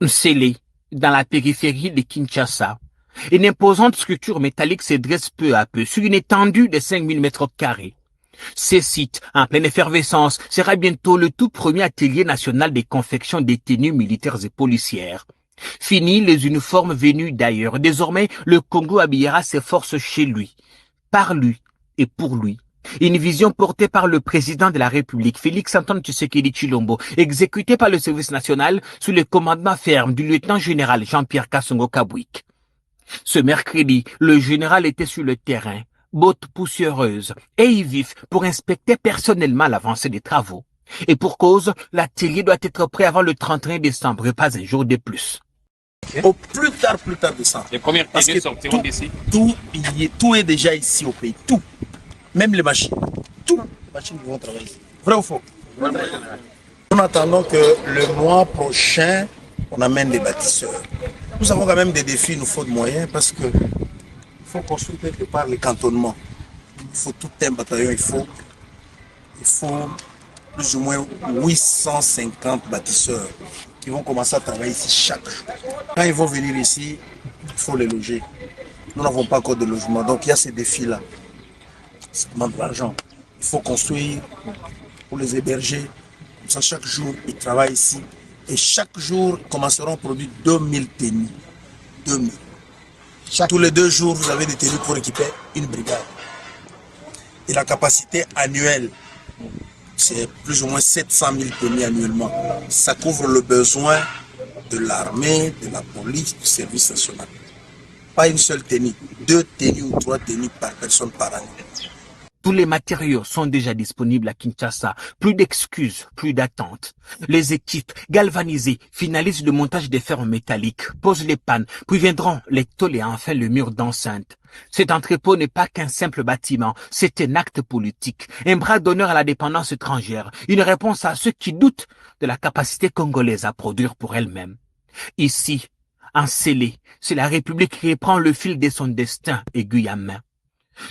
Scellée dans la périphérie de Kinshasa, une imposante structure métallique se dresse peu à peu sur une étendue de 5000 mètres carrés. Ce site, en pleine effervescence, sera bientôt le tout premier atelier national de confection des tenues militaires et policières. Fini les uniformes venus d'ailleurs. Désormais, le Congo habillera ses forces chez lui, par lui et pour lui. Une vision portée par le président de la République, Félix-Antoine Tshisekedi Tshilombo, exécutée par le service national sous le commandement ferme du lieutenant-général Jean-Pierre Kassongo Kabwik. Ce mercredi, le général était sur le terrain, bottes poussiéreuses et vif pour inspecter personnellement l'avancée des travaux. Et pour cause, l'atelier doit être prêt avant le 31 décembre et pas un jour de plus. Au plus tard décembre. Les premières tenues sortiront d'ici. Tout est déjà ici au pays. Tout. Même les machines. Tout. Les machines vont travailler ici. Vrai ou faux? Nous attendons que le mois prochain, on amène des bâtisseurs. Nous avons quand même des défis, il nous faut de moyens parce que il faut construire quelque part les cantonnements. Il faut tout un bataillon, il faut plus ou moins 850 bâtisseurs qui vont commencer à travailler ici chaque jour. Quand ils vont venir ici, il faut les loger. Nous n'avons pas encore de logement, donc il y a ces défis-là. Ça demande de l'argent. Il faut construire pour les héberger. Comme ça, chaque jour, ils travaillent ici. Et chaque jour, ils commenceront à produire 2000 tenues. 2000. Tous les 2 jours, vous avez des tenues pour équiper une brigade. Et la capacité annuelle, c'est plus ou moins 700 000 tenues annuellement. Ça couvre le besoin de l'armée, de la police, du service national. Pas une seule tenue, 2 tenues ou 3 tenues par personne par année. Tous les matériaux sont déjà disponibles à Kinshasa. Plus d'excuses, plus d'attentes. Les équipes galvanisées finalisent le montage des fermes métalliques, posent les pannes, puis viendront les tôles et enfin le mur d'enceinte. Cet entrepôt n'est pas qu'un simple bâtiment, c'est un acte politique, un bras d'honneur à la dépendance étrangère, une réponse à ceux qui doutent de la capacité congolaise à produire pour elle-même. Ici, en scellé, c'est la République qui reprend le fil de son destin aiguille à main.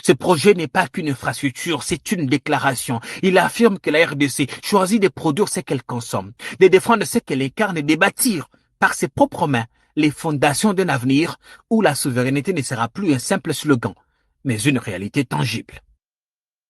Ce projet n'est pas qu'une infrastructure, c'est une déclaration. Il affirme que la RDC choisit de produire ce qu'elle consomme, de défendre ce qu'elle incarne et de bâtir par ses propres mains les fondations d'un avenir où la souveraineté ne sera plus un simple slogan, mais une réalité tangible.